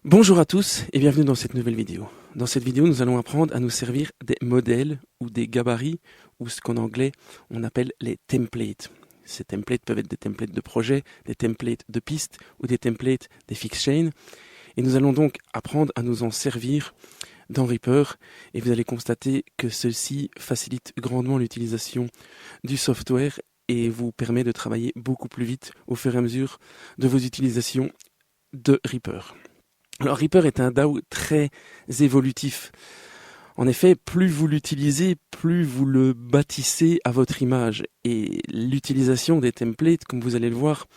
Bonjour à tous et bienvenue dans cette nouvelle vidéo. Dans cette vidéo, nous allons apprendre à nous servir des modèles ou des gabarits ou ce qu'en anglais on appelle les templates. Ces templates peuvent être des templates de projet, des templates de pistes ou des templates des fixed chains. Et nous allons donc apprendre à nous en servir dans Reaper et vous allez constater que ceci facilite grandement l'utilisation du software et vous permet de travailler beaucoup plus vite au fur et à mesure de vos utilisations de Reaper. Alors Reaper est un DAO très évolutif. En effet, plus vous l'utilisez, plus vous le bâtissez à votre image. Et l'utilisation des templates, comme vous allez le voir,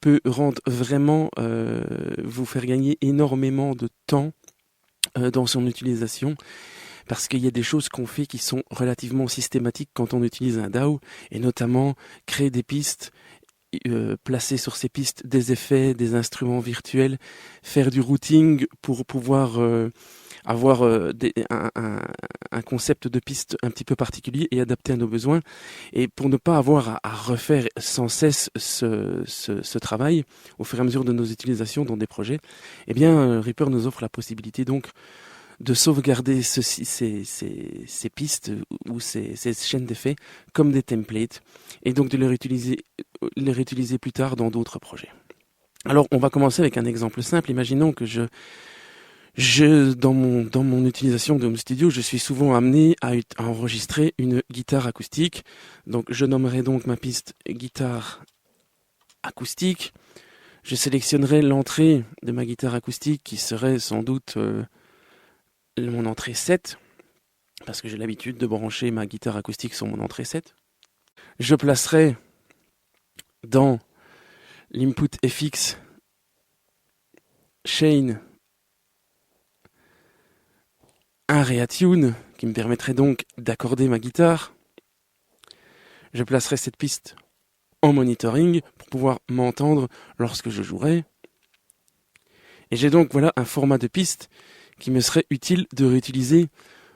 peut rendre vraiment, vous faire gagner énormément de temps dans son utilisation. Parce qu'il y a des choses qu'on fait qui sont relativement systématiques quand on utilise un DAO, et notamment créer des pistes, placer sur ces pistes des effets, des instruments virtuels, faire du routing pour pouvoir avoir un concept de piste un petit peu particulier et adapté à nos besoins. Et pour ne pas avoir à refaire sans cesse ce travail au fur et à mesure de nos utilisations dans des projets, eh bien Reaper nous offre la possibilité donc de sauvegarder ces pistes ou ces chaînes d'effets comme des templates et donc de les réutiliser plus tard dans d'autres projets. Alors on va commencer avec un exemple simple. Imaginons que dans mon utilisation de Home Studio, je suis souvent amené à enregistrer une guitare acoustique. Donc je nommerai donc ma piste guitare acoustique. Je sélectionnerai l'entrée de ma guitare acoustique qui serait sans doute mon entrée 7, parce que j'ai l'habitude de brancher ma guitare acoustique sur mon entrée 7. Je placerai dans l'input FX chain un reattune qui me permettrait donc d'accorder ma guitare. Je placerai cette piste en monitoring pour pouvoir m'entendre lorsque je jouerai. Et j'ai donc voilà un format de piste qui me serait utile de réutiliser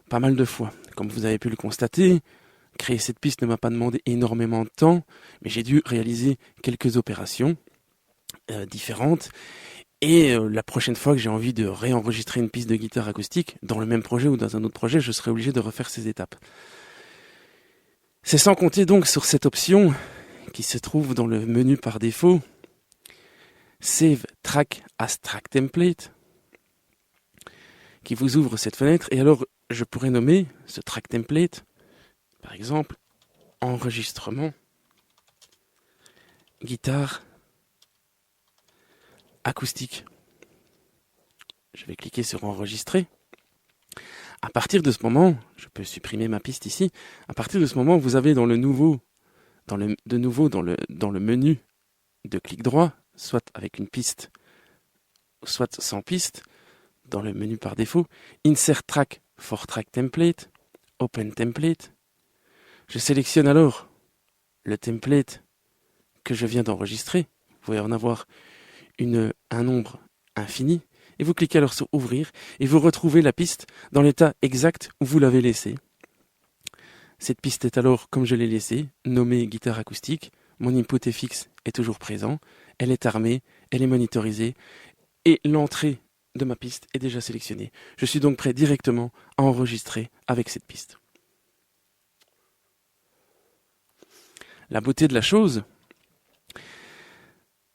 pas mal de fois. Comme vous avez pu le constater, créer cette piste ne m'a pas demandé énormément de temps, mais j'ai dû réaliser quelques opérations différentes. Et la prochaine fois que j'ai envie de réenregistrer une piste de guitare acoustique, dans le même projet ou dans un autre projet, je serai obligé de refaire ces étapes. C'est sans compter donc sur cette option qui se trouve dans le menu par défaut, Save Track as Track Template, qui vous ouvre cette fenêtre. Et alors, je pourrais nommer ce track template, par exemple, enregistrement, guitare, acoustique. Je vais cliquer sur enregistrer. À partir de ce moment, je peux supprimer ma piste ici. À partir de ce moment, vous avez dans le menu de clic droit, soit avec une piste, soit sans piste, dans le menu par défaut, Insert Track for Track Template, Open Template. Je sélectionne alors le template que je viens d'enregistrer. Vous pouvez en avoir un nombre infini. Et vous cliquez alors sur Ouvrir et vous retrouvez la piste dans l'état exact où vous l'avez laissée. Cette piste est alors, comme je l'ai laissée, nommée guitare acoustique. Mon input FX est toujours présent. Elle est armée, elle est monitorisée et l'entrée de ma piste est déjà sélectionnée. Je suis donc prêt directement à enregistrer avec cette piste. La beauté de la chose,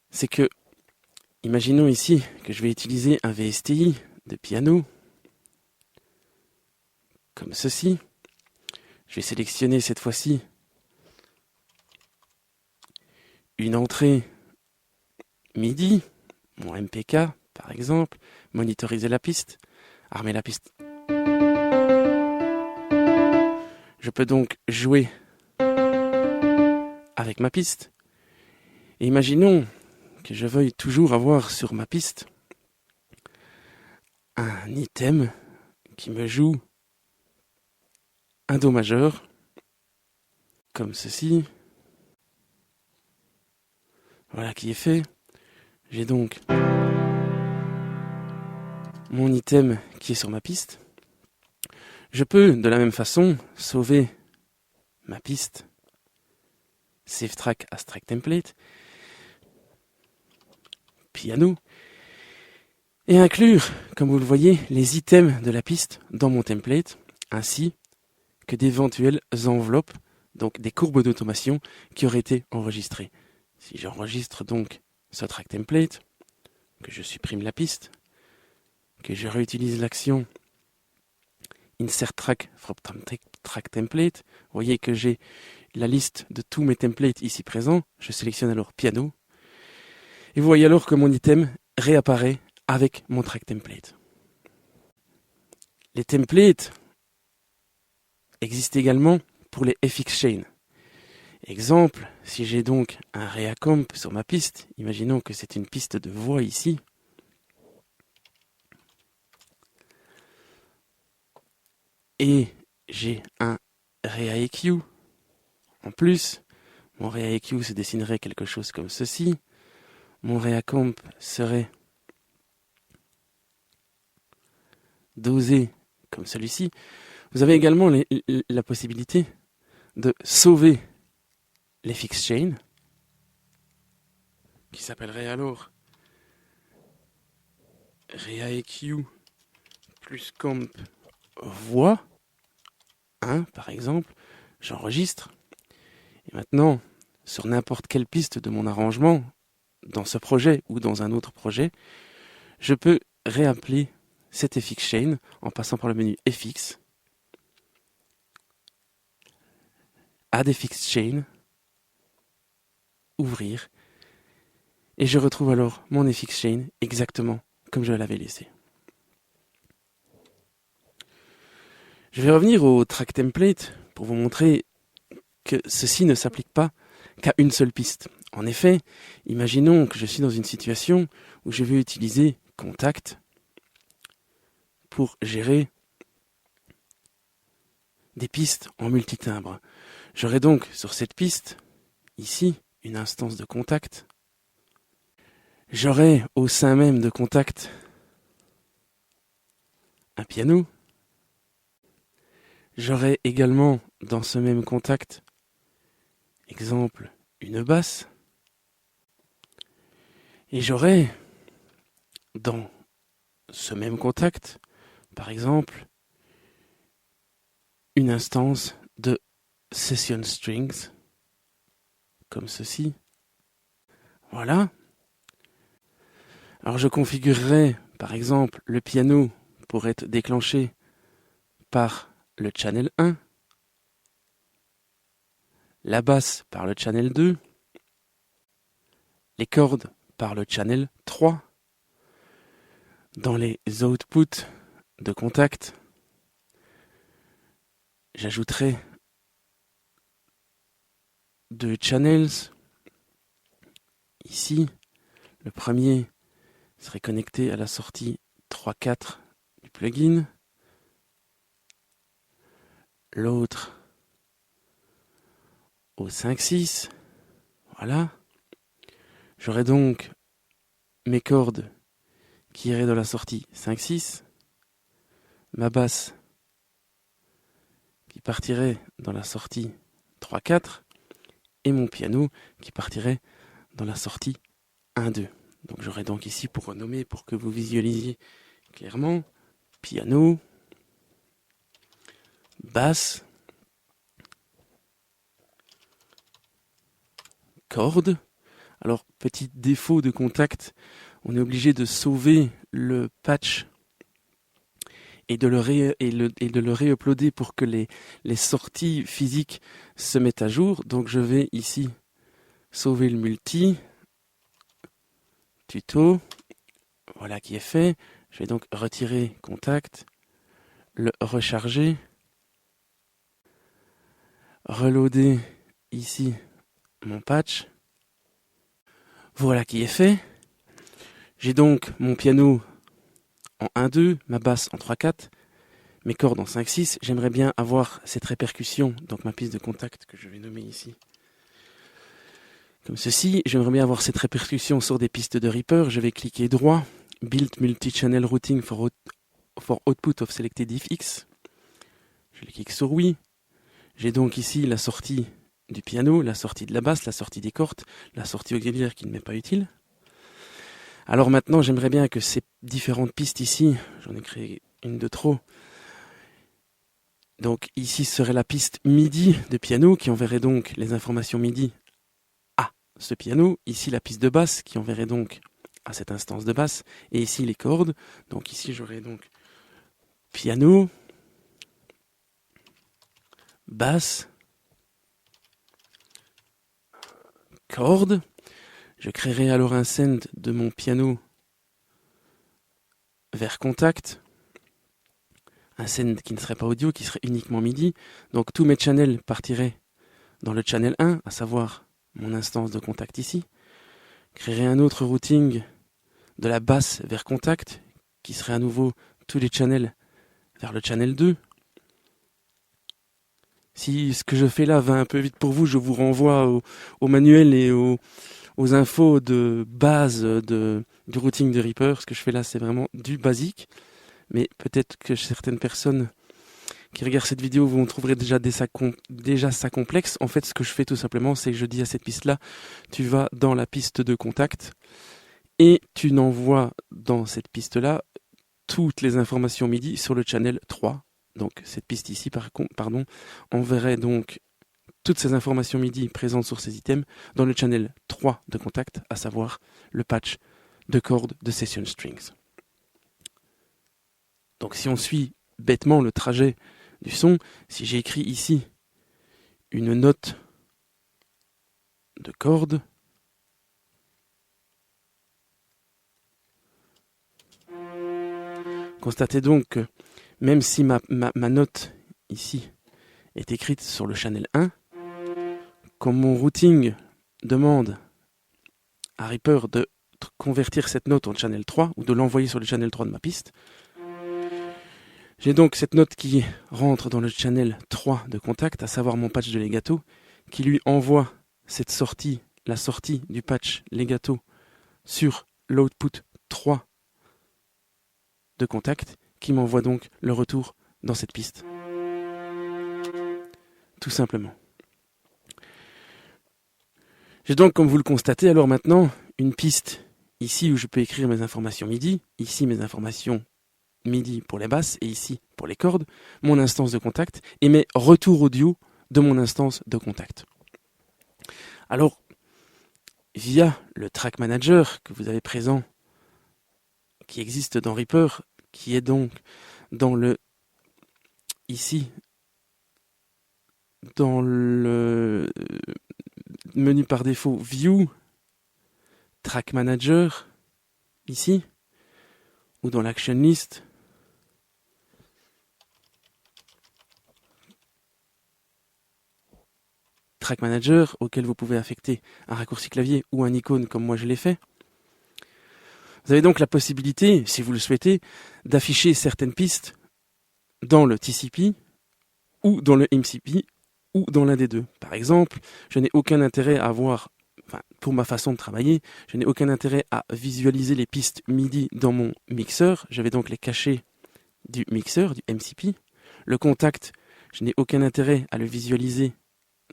c'est que, imaginons ici que je vais utiliser un VSTI de piano, comme ceci. Je vais sélectionner cette fois-ci une entrée MIDI, mon MPK par exemple, monitoriser la piste, armer la piste. Je peux donc jouer avec ma piste. Et imaginons que je veuille toujours avoir sur ma piste un item qui me joue un Do majeur, comme ceci. Voilà qui est fait. J'ai donc mon item qui est sur ma piste. Je peux de la même façon sauver ma piste, Save Track as Track Template, piano. et inclure, comme vous le voyez, les items de la piste dans mon template, ainsi que d'éventuelles enveloppes, donc des courbes d'automation qui auraient été enregistrées. Si j'enregistre donc ce track template, que je supprime la piste, que je réutilise l'action Insert Track from Track Template, vous voyez que j'ai la liste de tous mes templates ici présents. Je sélectionne alors piano. Et vous voyez alors que mon item réapparaît avec mon track template. Les templates existent également pour les FX Chain. Exemple, si j'ai donc un Reacomp sur ma piste, imaginons que c'est une piste de voix ici. Et j'ai un ReaEQ. En plus, mon ReaEQ se dessinerait quelque chose comme ceci. Mon Reacomp serait dosé comme celui-ci. Vous avez également la possibilité de sauver les fix chain, qui s'appellerait alors ReaEQ plus comp voix 1 par exemple. J'enregistre. Et maintenant, sur n'importe quelle piste de mon arrangement, dans ce projet ou dans un autre projet, je peux réappeler cette FX Chain en passant par le menu FX, Add FX Chain, ouvrir, et je retrouve alors mon FX Chain exactement comme je l'avais laissé. Je vais revenir au track template pour vous montrer que ceci ne s'applique pas qu'à une seule piste. En effet, imaginons que je suis dans une situation où je veux utiliser Contact pour gérer des pistes en multitimbre. J'aurai donc sur cette piste, ici, une instance de Contact. J'aurai au sein même de Contact un piano. J'aurai également dans ce même Contact, exemple, une basse. Et j'aurai dans ce même Contact, par exemple, une instance de Session Strings, comme ceci. Voilà. Alors je configurerai, par exemple, le piano pour être déclenché par le channel 1, la basse par le channel 2, les cordes par le channel 3. Dans les outputs de Contact, j'ajouterai 2 channels. Ici, le premier serait connecté à la sortie 3.4 du plugin. L'autre au 5.6. Voilà. J'aurai donc mes cordes qui iraient dans la sortie 5.6. Ma basse qui partirait dans la sortie 3.4. Et mon piano qui partirait dans la sortie 1.2. Donc j'aurai donc ici, pour renommer, pour que vous visualisiez clairement, piano, basse, corde. Alors, petit défaut de Contact, on est obligé de sauver le patch et de le réuploader pour que les sorties physiques se mettent à jour. Donc je vais ici sauver le multi, tuto, voilà qui est fait. Je vais donc retirer Contact, le recharger, reloader ici mon patch. Voilà qui est fait. J'ai donc mon piano en 1.2, ma basse en 3.4, mes cordes en 5.6. J'aimerais bien avoir cette répercussion, donc ma piste de Contact que je vais nommer ici comme ceci. J'aimerais bien avoir cette répercussion sur des pistes de Reaper. Je vais cliquer droit, Build Multi-Channel Routing for Output of Selected FX. Je clique sur oui. J'ai donc ici la sortie du piano, la sortie de la basse, la sortie des cordes, la sortie auxiliaire qui ne m'est pas utile. Alors maintenant, j'aimerais bien que ces différentes pistes ici, j'en ai créé une de trop. Donc ici serait la piste MIDI de piano qui enverrait donc les informations MIDI à ce piano. Ici la piste de basse qui enverrait donc à cette instance de basse. Et ici les cordes. Donc ici j'aurais donc piano, basse, cordes. Je créerai alors un send de mon piano vers contact. Un send qui ne serait pas audio, qui serait uniquement MIDI. Donc tous mes channels partiraient dans le channel 1, à savoir mon instance de contact ici. Créerai un autre routing de la basse vers contact, qui serait à nouveau tous les channels vers le channel 2. Si ce que je fais là va un peu vite pour vous, je vous renvoie au manuel et aux infos de base du routing de Reaper. Ce que je fais là, c'est vraiment du basique. Mais peut-être que certaines personnes qui regardent cette vidéo vont trouver déjà ça complexe. En fait, ce que je fais tout simplement, c'est que je dis à cette piste-là, tu vas dans la piste de contact et tu n'envoies dans cette piste-là toutes les informations MIDI sur le channel 3. Donc cette piste ici, enverrait donc toutes ces informations MIDI présentes sur ces items dans le channel 3 de contact, à savoir le patch de cordes de Session Strings. Donc si on suit bêtement le trajet du son, si j'écris ici une note de corde, constatez donc que même si ma note ici est écrite sur le channel 1, comme mon routing demande à Reaper de convertir cette note en channel 3 ou de l'envoyer sur le channel 3 de ma piste, j'ai donc cette note qui rentre dans le channel 3 de contact, à savoir mon patch de legato, qui lui envoie cette sortie, la sortie du patch legato sur l'output 3 de contact, qui m'envoie donc le retour dans cette piste. Tout simplement. J'ai donc, comme vous le constatez, alors maintenant, une piste ici où je peux écrire mes informations MIDI, ici mes informations MIDI pour les basses et ici pour les cordes, mon instance de contact et mes retours audio de mon instance de contact. Alors, via le track manager que vous avez présent, qui existe dans Reaper, qui est donc dans le ici dans le menu par défaut View, Track Manager, ici, ou dans l'Action List, Track Manager, auquel vous pouvez affecter un raccourci clavier ou un icône comme moi je l'ai fait. Vous avez donc la possibilité, si vous le souhaitez, d'afficher certaines pistes dans le TCP ou dans le MCP ou dans l'un des deux. Par exemple, je n'ai aucun intérêt à avoir, pour ma façon de travailler, je n'ai aucun intérêt à visualiser les pistes MIDI dans mon mixeur. Je vais donc les cacher du mixeur, du MCP. Le contact, je n'ai aucun intérêt à le visualiser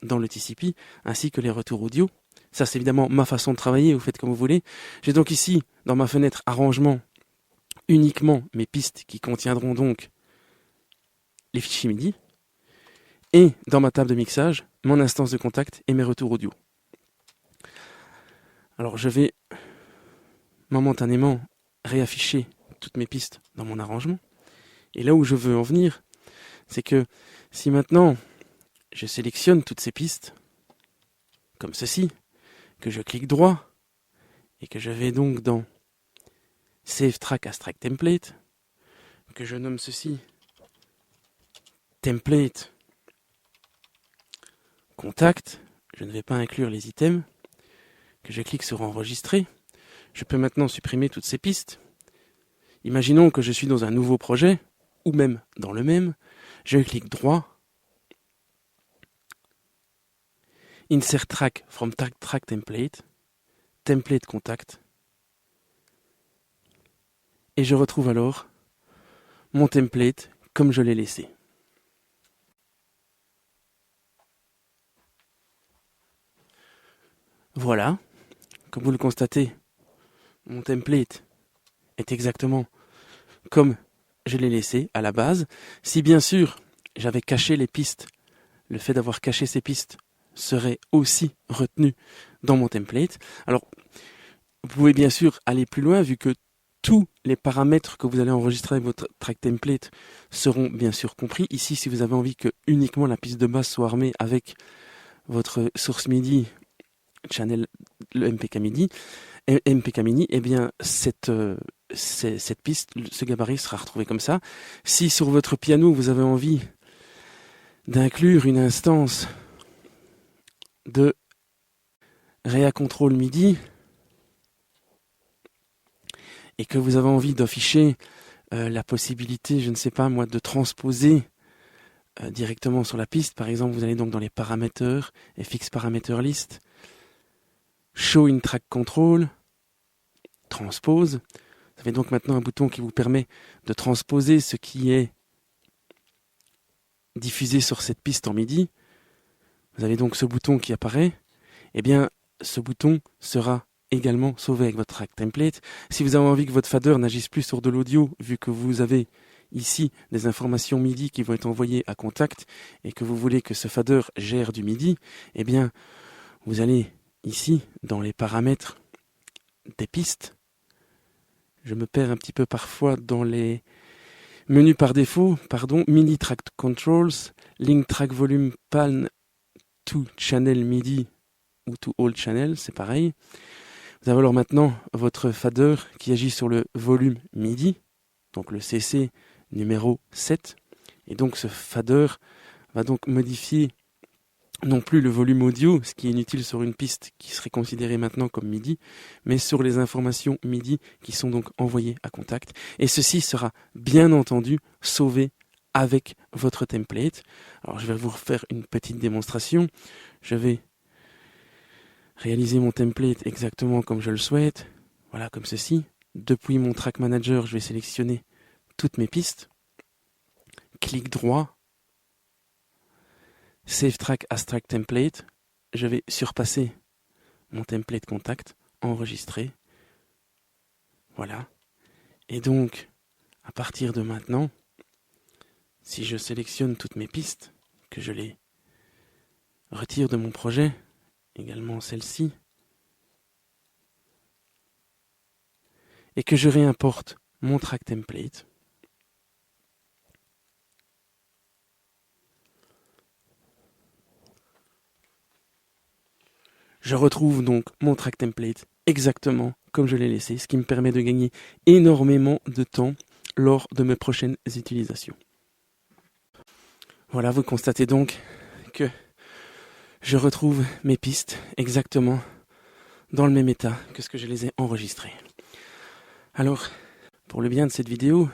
dans le TCP, ainsi que les retours audio. Ça, c'est évidemment ma façon de travailler, vous faites comme vous voulez. J'ai donc ici, dans ma fenêtre arrangement, uniquement mes pistes qui contiendront donc les fichiers MIDI. Et dans ma table de mixage, mon instance de contact et mes retours audio. Alors je vais momentanément réafficher toutes mes pistes dans mon arrangement. Et là où je veux en venir, c'est que si maintenant je sélectionne toutes ces pistes, comme ceci, que je clique droit, et que je vais donc dans Save Track as Track Template, que je nomme ceci Template Contact, je ne vais pas inclure les items, que je clique sur Enregistrer, je peux maintenant supprimer toutes ces pistes. Imaginons que je suis dans un nouveau projet, ou même dans le même, je clique droit, Insert Track from Track Template, Template Contact, et je retrouve alors mon template comme je l'ai laissé. Voilà, comme vous le constatez, mon template est exactement comme je l'ai laissé à la base. Si bien sûr j'avais caché les pistes, le fait d'avoir caché ces pistes serait aussi retenu dans mon template. Alors, vous pouvez bien sûr aller plus loin vu que tous les paramètres que vous allez enregistrer avec votre track template seront bien sûr compris. Ici, si vous avez envie que uniquement la piste de base soit armée avec votre source MIDI, channel, le MPK MIDI, eh bien, cette piste, ce gabarit sera retrouvé comme ça. Si sur votre piano, vous avez envie d'inclure une instance de Rea Control MIDI et que vous avez envie d'afficher la possibilité, je ne sais pas moi, de transposer directement sur la piste, par exemple, vous allez donc dans les paramètres, FX Parameter List, Show in Track Control, Transpose. Vous avez donc maintenant un bouton qui vous permet de transposer ce qui est diffusé sur cette piste en MIDI. Vous avez donc ce bouton qui apparaît. Eh bien, ce bouton sera également sauvé avec votre track template. Si vous avez envie que votre fader n'agisse plus sur de l'audio, vu que vous avez ici des informations MIDI qui vont être envoyées à Contact et que vous voulez que ce fader gère du MIDI, eh bien, vous allez ici dans les paramètres des pistes. Je me perds un petit peu parfois dans les menus par défaut, MIDI Track Controls, Link Track Volume Pan to Channel MIDI ou to All Channel, c'est pareil. Vous avez alors maintenant votre fader qui agit sur le volume MIDI, donc le CC numéro 7. Et donc ce fader va donc modifier non plus le volume audio, ce qui est inutile sur une piste qui serait considérée maintenant comme MIDI, mais sur les informations MIDI qui sont donc envoyées à Contact. Et ceci sera bien entendu sauvé avec votre template. Alors je vais vous refaire une petite démonstration. Je vais réaliser mon template exactement comme je le souhaite. Voilà, comme ceci. Depuis mon track manager, je vais sélectionner toutes mes pistes. Clic droit. Save track as track template. Je vais surpasser mon template Contact, enregistrer. Voilà. Et donc, à partir de maintenant, si je sélectionne toutes mes pistes, que je les retire de mon projet, également celle-ci, et que je réimporte mon track template, je retrouve donc mon track template exactement comme je l'ai laissé, ce qui me permet de gagner énormément de temps lors de mes prochaines utilisations. Voilà, vous constatez donc que je retrouve mes pistes exactement dans le même état que ce que je les ai enregistrées. Alors, pour le bien de cette vidéo,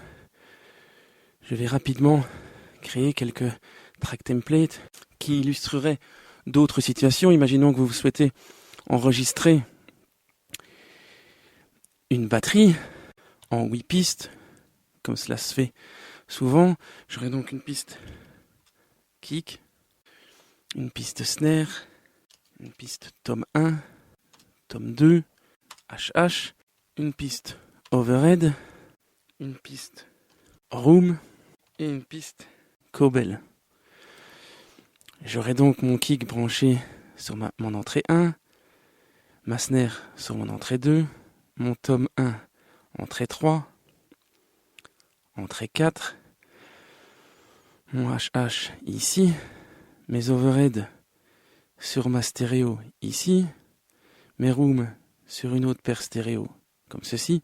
je vais rapidement créer quelques track templates qui illustreraient d'autres situations. Imaginons que vous souhaitez enregistrer une batterie en 8 pistes, comme cela se fait souvent. J'aurai donc une piste kick, une piste snare, une piste tom 1, tom 2, HH, une piste overhead, une piste room et une piste cobble. J'aurai donc mon kick branché sur mon entrée 1, ma snare sur mon entrée 2, mon tom 1 entrée 3, entrée 4, mon HH ici, mes overheads sur ma stéréo ici, mes rooms sur une autre paire stéréo comme ceci,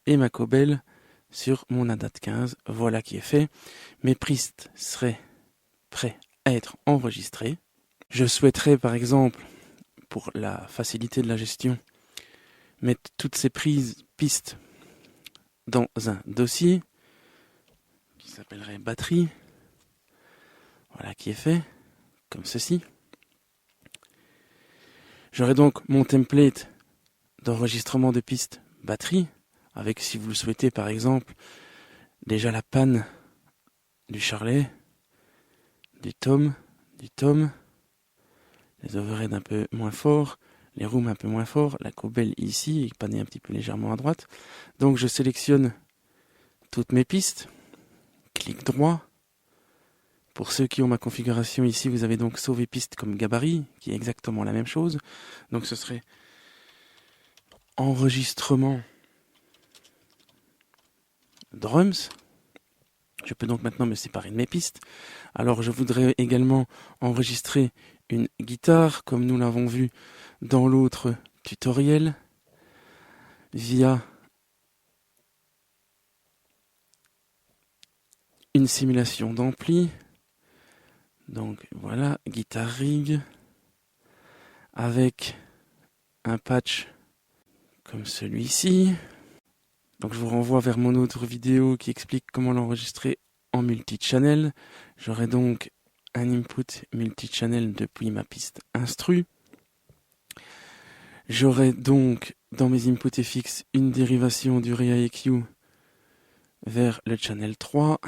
et ma cobble sur mon ADAT 15. Voilà qui est fait. Mes pistes seraient prêts à être enregistrés. Je souhaiterais par exemple, pour la facilité de la gestion, mettre toutes ces pistes dans un dossier qui s'appellerait batterie. Voilà qui est fait, comme ceci. J'aurai donc mon template d'enregistrement de pistes batterie, avec, si vous le souhaitez par exemple, déjà la panne du charlet, du tom, les overheads un peu moins forts, les rooms un peu moins forts, la cobelle ici, et panée un petit peu légèrement à droite. Donc je sélectionne toutes mes pistes, clic droit. Pour ceux qui ont ma configuration ici, vous avez donc sauvé piste comme gabarit, qui est exactement la même chose. Donc ce serait enregistrement drums. Je peux donc maintenant me séparer de mes pistes. Alors je voudrais également enregistrer une guitare, comme nous l'avons vu dans l'autre tutoriel, via une simulation d'ampli. Donc voilà, Guitar Rig, avec un patch comme celui-ci. Donc je vous renvoie vers mon autre vidéo qui explique comment l'enregistrer en multi-channel. J'aurai donc un input multi-channel depuis ma piste instru. J'aurai donc dans mes inputs FX une dérivation du ReaEQ vers le channel 3.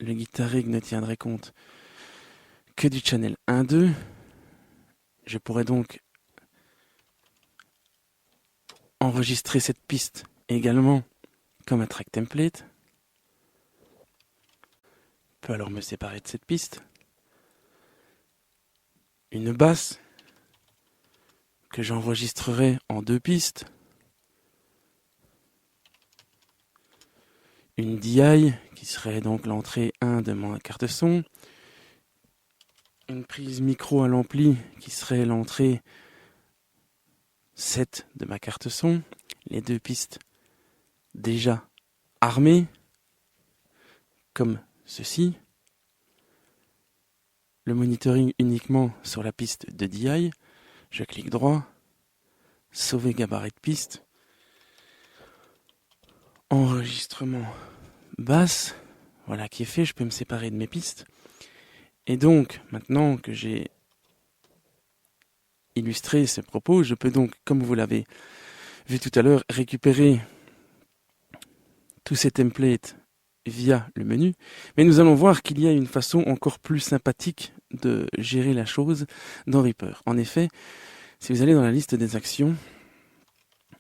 Le Guitar Rig ne tiendrait compte que du channel 1-2. Je pourrais donc enregistrer cette piste également comme un track template. Je peux alors me séparer de cette piste. Une basse que j'enregistrerai en 2 pistes. Une DI qui serait donc l'entrée 1 de ma carte son. Une prise micro à l'ampli qui serait l'entrée 7 de ma carte son. Les 2 pistes déjà armées, comme ceci. Le monitoring uniquement sur la piste de DI. Je clique droit, sauver gabarit de piste, enregistrement basse, voilà qui est fait, je peux me séparer de mes pistes. Et donc, maintenant que j'ai illustré ce propos, je peux donc, comme vous l'avez vu tout à l'heure, récupérer tous ces templates via le menu. Mais nous allons voir qu'il y a une façon encore plus sympathique de gérer la chose dans Reaper. En effet, si vous allez dans la liste des actions,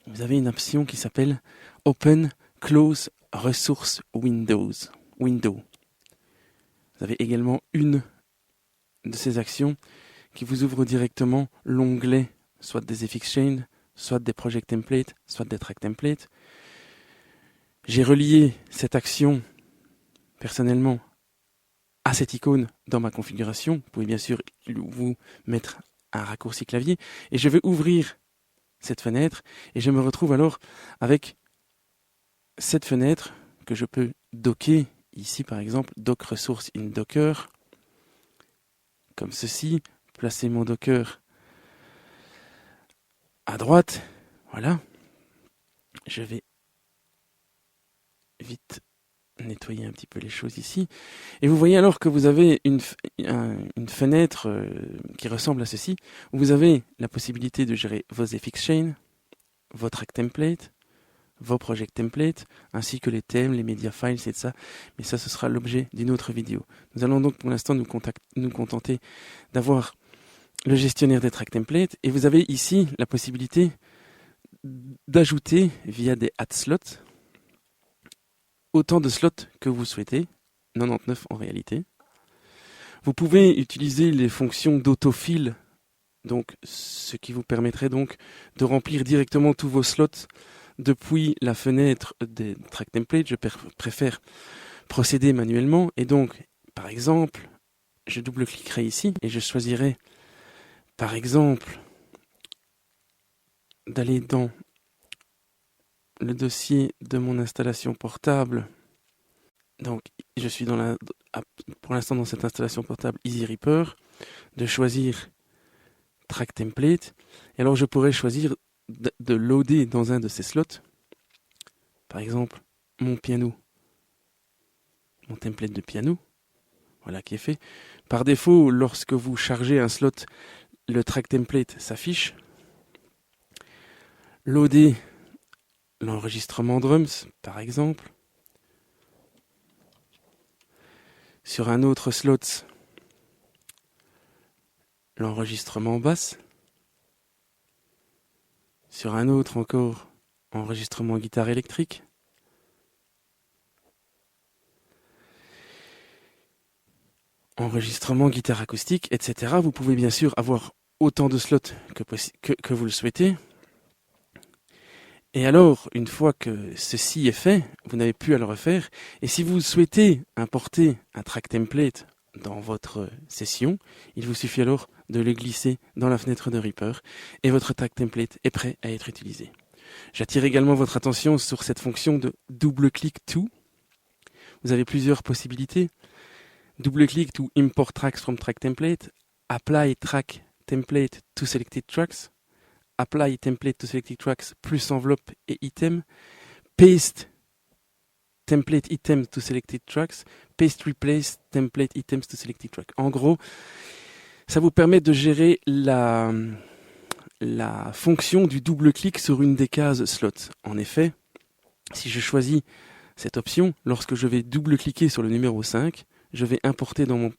vous avez une option qui s'appelle Open Close Resource Window. Vous avez également une de ces actions qui vous ouvre directement l'onglet soit des FXchain, soit des project templates, soit des track templates. J'ai relié cette action personnellement à cette icône dans ma configuration. Vous pouvez bien sûr vous mettre un raccourci clavier et je vais ouvrir cette fenêtre et je me retrouve alors avec cette fenêtre que je peux docker ici par exemple, doc resource in docker, comme ceci, placer mon docker à droite, voilà. Je vais vite nettoyer un petit peu les choses ici. Et vous voyez alors que vous avez une fenêtre qui ressemble à ceci, où vous avez la possibilité de gérer vos FXchain, vos track templates, vos project templates, ainsi que les thèmes, les media files et ça. Mais ça, ce sera l'objet d'une autre vidéo. Nous allons donc pour l'instant nous contenter d'avoir le gestionnaire des track templates. Et vous avez ici la possibilité d'ajouter via des add slots autant de slots que vous souhaitez, 99 en réalité. Vous pouvez utiliser les fonctions d'autofill, donc ce qui vous permettrait donc de remplir directement tous vos slots depuis la fenêtre des track templates. Je préfère procéder manuellement et donc, par exemple, je double-cliquerai ici et je choisirai, par exemple, d'aller dans le dossier de mon installation portable. Donc, je suis pour l'instant dans cette installation portable Easy Reaper, de choisir Track Template. Et alors, je pourrais choisir de loader dans un de ces slots, par exemple, mon piano, mon template de piano, voilà qui est fait. Par défaut, lorsque vous chargez un slot, le Track Template s'affiche. Loader l'enregistrement drums, par exemple. Sur un autre slot, l'enregistrement basse. Sur un autre encore, enregistrement guitare électrique. Enregistrement guitare acoustique, etc. Vous pouvez bien sûr avoir autant de slots que vous le souhaitez. Et alors, une fois que ceci est fait, vous n'avez plus à le refaire. Et si vous souhaitez importer un track template dans votre session, il vous suffit alors de le glisser dans la fenêtre de Reaper et votre track template est prêt à être utilisé. J'attire également votre attention sur cette fonction de double-click to. Vous avez plusieurs possibilités. Double-click to import tracks from track template, apply track template to selected tracks, apply template to selected tracks plus enveloppe et item, paste template items to selected tracks, paste replace template items to selected tracks. En gros, ça vous permet de gérer la fonction du double-clic sur une des cases slot. En effet, si je choisis cette option, lorsque je vais double-cliquer sur le numéro 5, je vais importer dans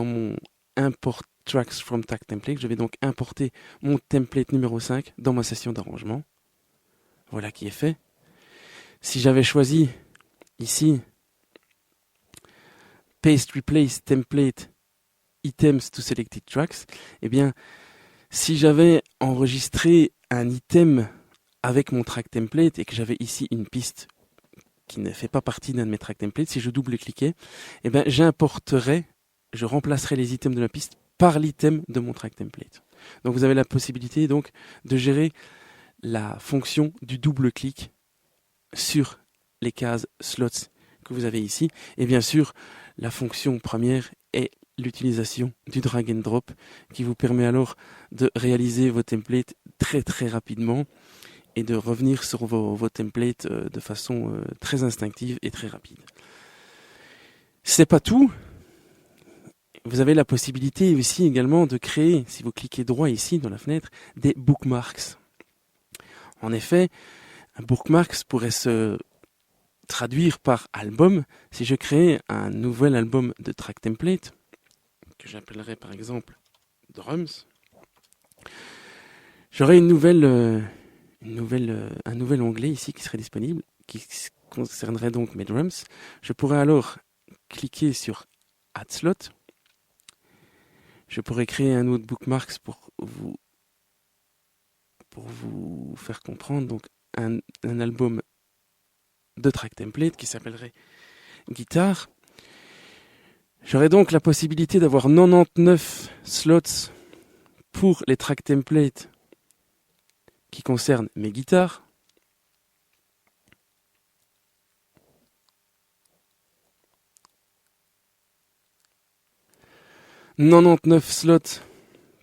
mon import tracks from track template, je vais donc importer mon template numéro 5 dans ma session d'arrangement. Voilà qui est fait. Si j'avais choisi ici paste replace template items to selected tracks, eh bien, si j'avais enregistré un item avec mon track template et que j'avais ici une piste qui ne fait pas partie d'un de mes track templates, si je double-cliquais, eh bien, je remplacerai les items de la piste par l'item de mon track template. Donc vous avez la possibilité donc de gérer la fonction du double-clic sur les cases slots que vous avez ici. Et bien sûr, la fonction première est l'utilisation du drag and drop qui vous permet alors de réaliser vos templates très très rapidement et de revenir sur vos templates de façon très instinctive et très rapide. C'est pas tout. Vous avez la possibilité aussi également de créer, si vous cliquez droit ici dans la fenêtre, des bookmarks. En effet, un bookmarks pourrait se traduire par album si je crée un nouvel album de track template que j'appellerai par exemple Drums. J'aurai un nouvel onglet ici qui serait disponible, qui concernerait donc mes drums. Je pourrais alors cliquer sur Add Slot. Je pourrais créer un autre bookmarks pour vous faire comprendre donc un album de track template qui s'appellerait Guitare. J'aurai donc la possibilité d'avoir 99 slots pour les track templates qui concernent mes guitares. « 99 slots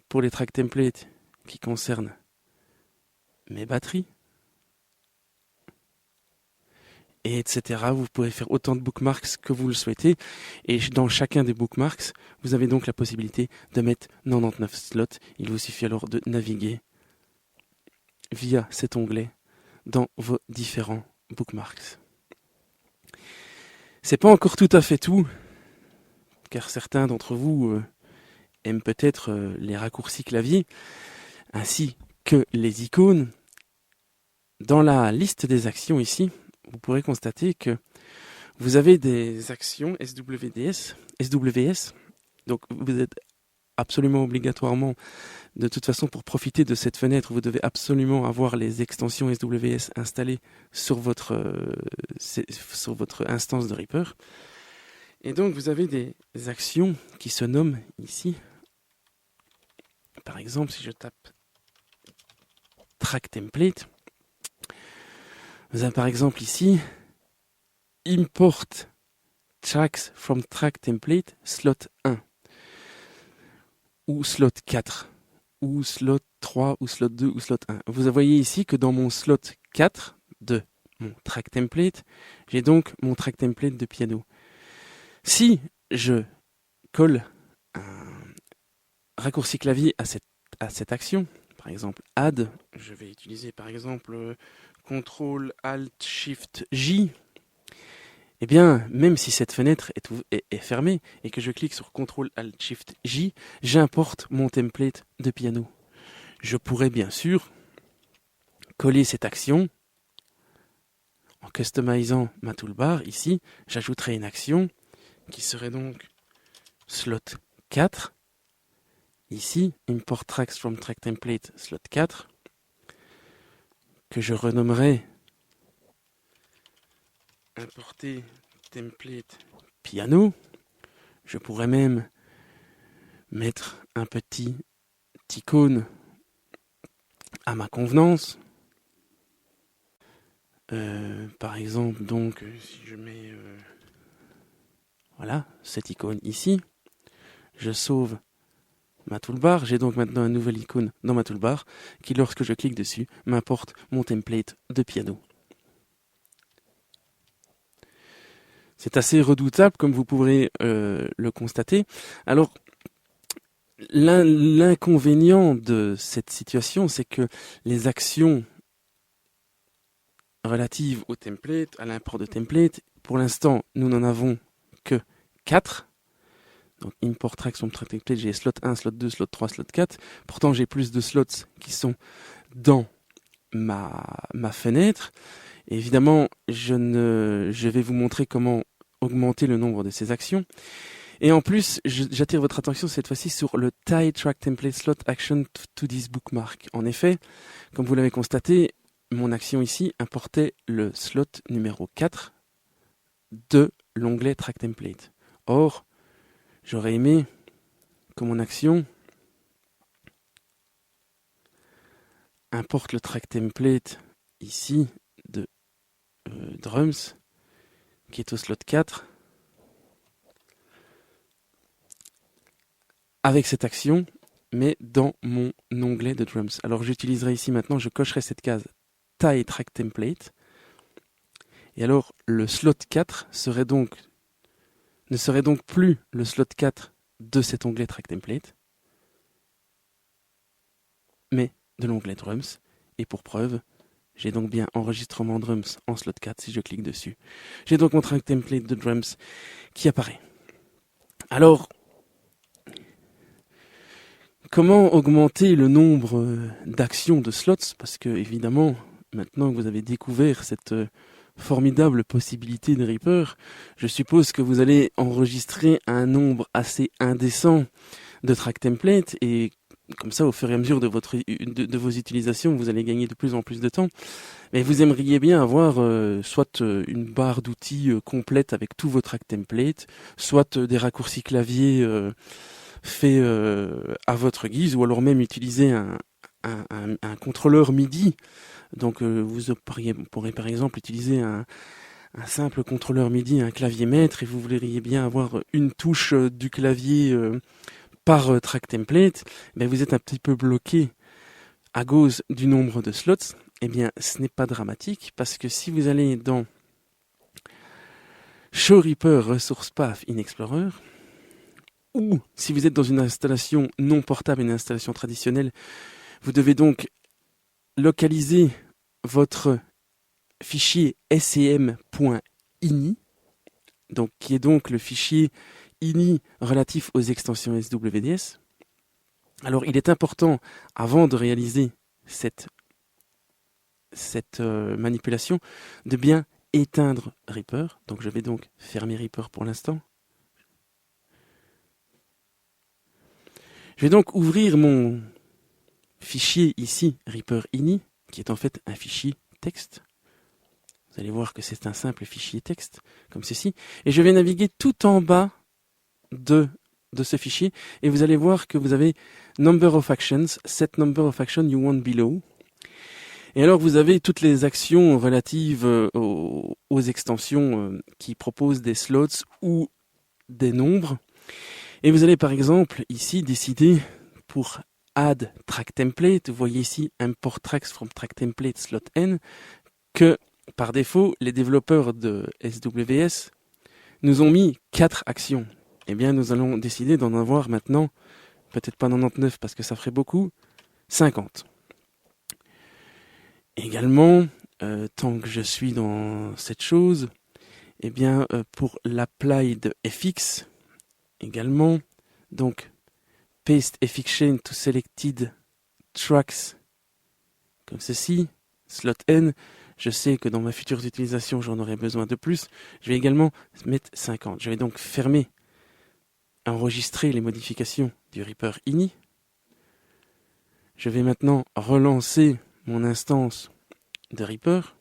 pour les track templates qui concernent mes batteries. Et etc. Vous pourrez faire autant de bookmarks que vous le souhaitez. Et dans chacun des bookmarks, vous avez donc la possibilité de mettre 99 slots. Il vous suffit alors de naviguer via cet onglet dans vos différents bookmarks. C'est pas encore tout à fait tout, car certains d'entre vous aiment peut-être les raccourcis clavier, ainsi que les icônes. Dans la liste des actions ici, vous pourrez constater que vous avez des actions SWS. Donc vous êtes absolument obligatoirement, de toute façon, pour profiter de cette fenêtre, vous devez absolument avoir les extensions SWS installées sur votre instance de Reaper. Et donc vous avez des actions qui se nomment ici. Par exemple, si je tape Track Template, vous avez par exemple ici Import Tracks from Track Template slot 1 ou slot 4 ou slot 3 ou slot 2 ou slot 1. Vous voyez ici que dans mon slot 4 de mon Track Template, j'ai donc mon Track Template de piano. Si je colle un raccourci clavier à cette action, par exemple Add, je vais utiliser par exemple CTRL ALT SHIFT J, eh bien, même si cette fenêtre est fermée et que je clique sur CTRL ALT SHIFT J, j'importe mon template de piano. Je pourrais bien sûr coller cette action. En customisant ma toolbar, ici, j'ajouterai une action qui serait donc slot 4. Ici, import tracks from track template slot 4, que je renommerai importer template piano. Je pourrais même mettre un petit icône à ma convenance. Par exemple, donc, si je mets voilà, cette icône ici, je sauve ma toolbar. J'ai donc maintenant un nouvel icône dans ma toolbar qui, lorsque je clique dessus, m'importe mon template de piano. C'est assez redoutable, comme vous pourrez le constater. Alors, l'inconvénient de cette situation, c'est que les actions relatives au template, à l'import de template, pour l'instant, nous n'en avons que 4. Donc, import tracks from track template, j'ai slot 1, slot 2, slot 3, slot 4. Pourtant, j'ai plus de slots qui sont dans ma fenêtre. Et évidemment, je vais vous montrer comment augmenter le nombre de ces actions. Et en plus, j'attire votre attention cette fois-ci sur le tie track template slot action to this bookmark. En effet, comme vous l'avez constaté, mon action ici importait le slot numéro 4 de l'onglet track template. Or, j'aurais aimé que mon action importe le track template ici de drums qui est au slot 4 avec cette action mais dans mon onglet de drums. Alors j'utiliserai ici maintenant, je cocherai cette case tie track template et alors le slot 4 ne serait donc plus le slot 4 de cet onglet track template mais de l'onglet drums. Et pour preuve, j'ai donc bien enregistrement drums en slot 4 si je clique dessus. J'ai donc mon track template de drums qui apparaît. Alors, comment augmenter le nombre d'actions de slots? Parce que, évidemment, maintenant que vous avez découvert cette formidable possibilité de Reaper, je suppose que vous allez enregistrer un nombre assez indécent de track templates et comme ça, au fur et à mesure de vos utilisations, vous allez gagner de plus en plus de temps. Mais vous aimeriez bien avoir soit une barre d'outils complète avec tous vos track templates, soit des raccourcis clavier faits à votre guise, ou alors même utiliser un contrôleur MIDI. Donc vous pourrez par exemple utiliser un simple contrôleur MIDI, un clavier maître, et vous voudriez bien avoir une touche du clavier par track template, vous êtes un petit peu bloqué à cause du nombre de slots. Eh bien, ce n'est pas dramatique, parce que si vous allez dans Show Reaper Resource Path in Explorer, ou si vous êtes dans une installation non portable, une installation traditionnelle, vous devez donc localiser votre fichier sem.ini, donc qui est donc le fichier ini relatif aux extensions SWDS. Alors, il est important, avant de réaliser cette manipulation, de bien éteindre Reaper. Donc, je vais donc fermer Reaper pour l'instant. Je vais donc ouvrir mon fichier ici, Reaper ini, qui est en fait un fichier texte. Vous allez voir que c'est un simple fichier texte, comme ceci. Et je vais naviguer tout en bas de ce fichier et vous allez voir que vous avez number of actions, set number of actions you want below. Et alors vous avez toutes les actions relatives aux extensions qui proposent des slots ou des nombres. Et vous allez par exemple ici décider pour add track template, vous voyez ici import tracks from track template slot n, que par défaut les développeurs de SWS nous ont mis 4 actions. Eh bien, nous allons décider d'en avoir maintenant, peut-être pas 99 parce que ça ferait beaucoup, 50. Également, tant que je suis dans cette chose, eh bien, pour l'applied fx, également, donc, paste fx chain to selected tracks, comme ceci, slot N. Je sais que dans ma future utilisation, j'en aurai besoin de plus. Je vais également mettre 50. Je vais donc fermer, enregistrer les modifications du Reaper ini. Je vais maintenant relancer mon instance de Reaper.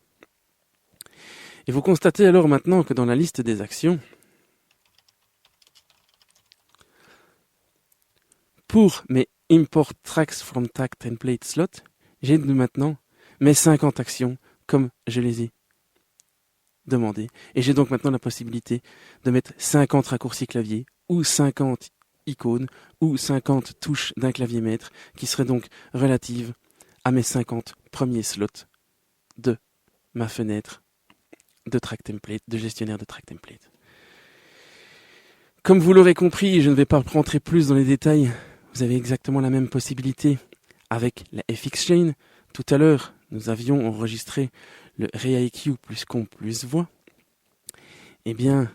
Et vous constatez alors maintenant que dans la liste des actions, pour mes Import Tracks from Track Template Slot, j'ai maintenant mes 50 actions comme je les ai demandées. Et j'ai donc maintenant la possibilité de mettre 50 raccourcis clavier ou 50 icônes ou 50 touches d'un clavier maître qui seraient donc relatives à mes 50 premiers slots de ma fenêtre de track template, de gestionnaire de track template. Comme vous l'aurez compris, je ne vais pas rentrer plus dans les détails. Vous avez exactement la même possibilité avec la FX Chain. Tout à l'heure, nous avions enregistré le ReIQ plus comp plus voix. Eh bien,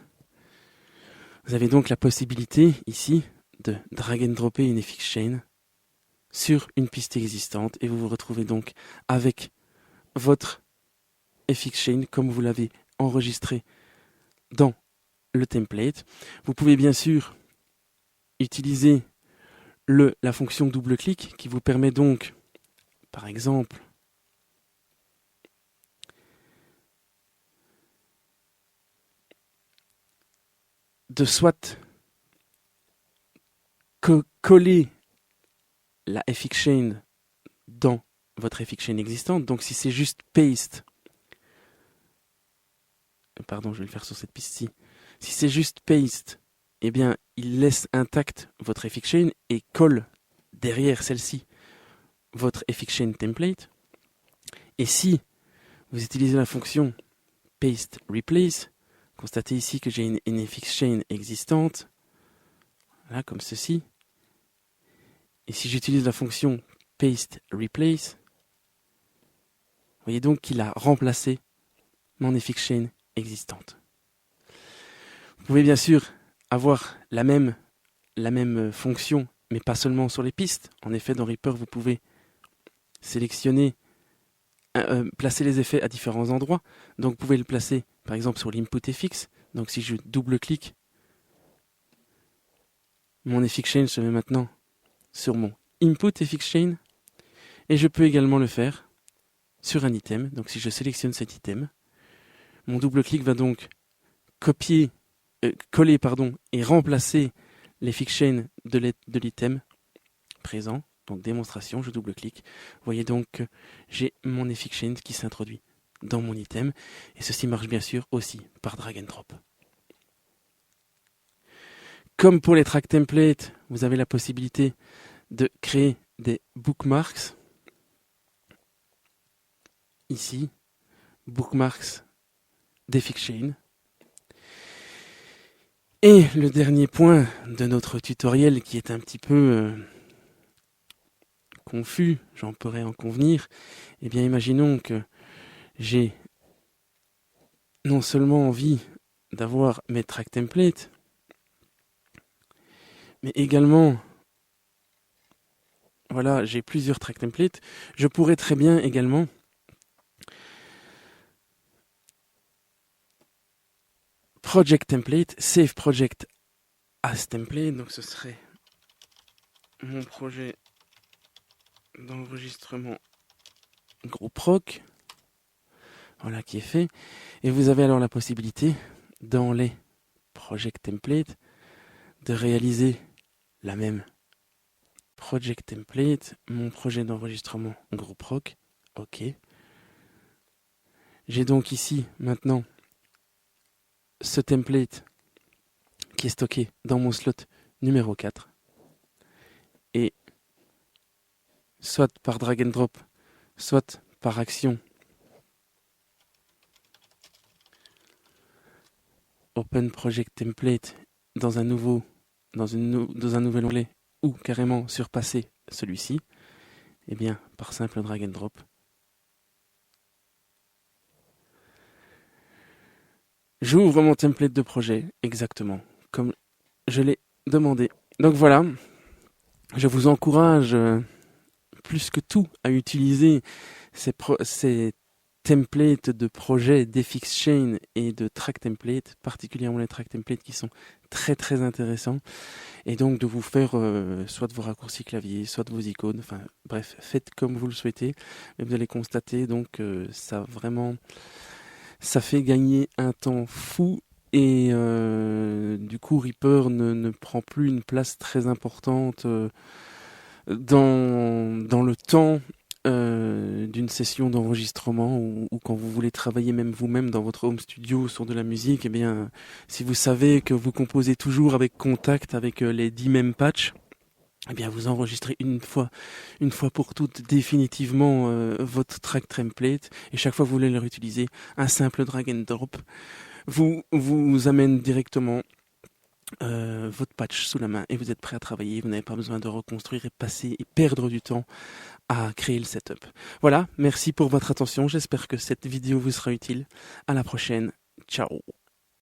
vous avez donc la possibilité ici de drag and dropper une FX Chain sur une piste existante et vous vous retrouvez donc avec votre FX Chain comme vous l'avez enregistré dans le template. Vous pouvez bien sûr utiliser la fonction double-clic qui vous permet donc, par exemple, de soit coller la FX Chain dans votre FX Chain existante. Donc si c'est juste paste, pardon, je vais le faire sur cette piste-ci. Si c'est juste paste, eh bien, il laisse intact votre FX Chain et colle derrière celle-ci votre FX Chain template. Et si vous utilisez la fonction paste replace, constatez ici que j'ai une FX Chain existante, là, comme ceci. Et si j'utilise la fonction paste replace, vous voyez donc qu'il a remplacé mon FX Chain existante. Vous pouvez bien sûr avoir la même fonction, mais pas seulement sur les pistes. En effet, dans Reaper, vous pouvez sélectionner, placer les effets à différents endroits. Donc, vous pouvez le placer, par exemple, sur l'input FX. Donc, si je double-clique, mon FX Chain se met maintenant sur mon input FX Chain. Et je peux également le faire sur un item. Donc, si je sélectionne cet item, mon double-clic va donc coller et remplacer les FX Chain de l'item présent. Donc démonstration, je double-clique. Vous voyez donc que j'ai mon FX Chain qui s'introduit dans mon item. Et ceci marche bien sûr aussi par drag and drop. Comme pour les track templates, vous avez la possibilité de créer des bookmarks. Ici, bookmarks d'FX Chain. Et le dernier point de notre tutoriel qui est un petit peu confus, j'en pourrais en convenir, eh bien imaginons que j'ai non seulement envie d'avoir mes track templates, mais également, voilà, j'ai plusieurs track templates, je pourrais très bien également project template, save project as template, donc ce serait mon projet d'enregistrement groupe rock, voilà qui est fait, et vous avez alors la possibilité dans les project template de réaliser la même project template, mon projet d'enregistrement groupe rock, ok. J'ai donc ici maintenant ce template qui est stocké dans mon slot numéro 4 et soit par drag and drop, soit par action Open Project Template dans un nouvel onglet ou carrément surpasser celui-ci, eh bien par simple drag and drop, j'ouvre mon template de projet exactement comme je l'ai demandé. Donc voilà, je vous encourage plus que tout à utiliser ces templates de projets d'FX Chain et de track templates, particulièrement les track templates qui sont très très intéressants, et donc de vous faire soit de vos raccourcis clavier, soit de vos icônes, enfin bref, faites comme vous le souhaitez, mais vous allez constater donc ça fait gagner un temps fou. Et du coup, Reaper ne prend plus une place très importante dans le temps d'une session d'enregistrement, ou quand vous voulez travailler même vous-même dans votre home studio sur de la musique. Eh bien, si vous savez que vous composez toujours avec Kontakt, avec les 10 mêmes patchs, eh bien vous enregistrez une fois pour toutes définitivement votre track template, et chaque fois que vous voulez le réutiliser, un simple drag and drop vous amène directement votre patch sous la main, et vous êtes prêt à travailler. Vous n'avez pas besoin de reconstruire et perdre du temps à créer le setup. Voilà, merci pour votre attention, j'espère que cette vidéo vous sera utile. À la prochaine, ciao.